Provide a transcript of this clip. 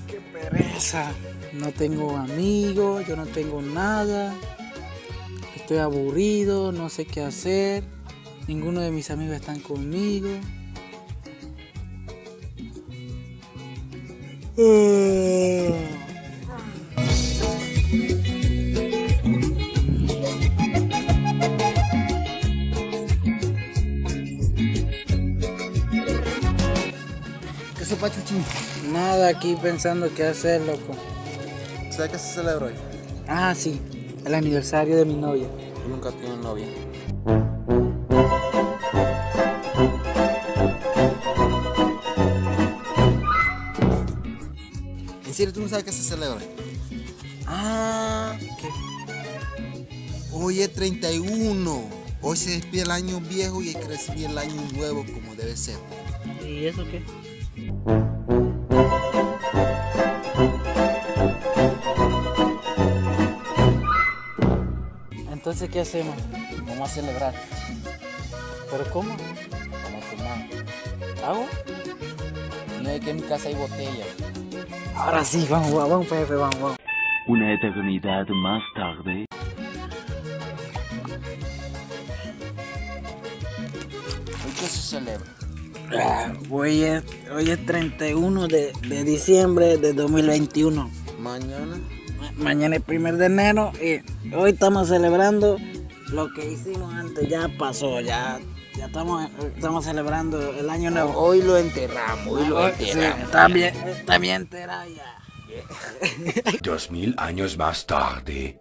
Qué pereza. No tengo amigos, yo no tengo nada. Estoy aburrido, no sé qué hacer. Ninguno de mis amigos están conmigo. ¿Qué sopa, Chuchín? Nada, aquí pensando qué hacer, loco. ¿Sabes qué se celebra hoy? Ah, sí, el aniversario de mi novia. Yo nunca tuve novia. ¿En serio tú no sabes qué se celebra? Ah, ¿qué? Hoy es 31. Hoy se despide el año viejo y hay que recibir el año nuevo como debe ser. ¿Y eso qué? Entonces, ¿qué hacemos? Vamos a celebrar. ¿Pero cómo? Vamos a tomar. ¿Agua? No es que en mi casa hay botella. Ahora sí, vamos, Pepe, vamos. Una eternidad más tarde. ¿Hoy qué se celebra? Hoy es 31 de diciembre de 2021. Mañana. Mañana es 1 de enero y hoy estamos celebrando lo que hicimos antes. Ya pasó, ya estamos celebrando el año nuevo. Hoy lo enterramos, Sí, está bien enterado ya. 2000 años más tarde.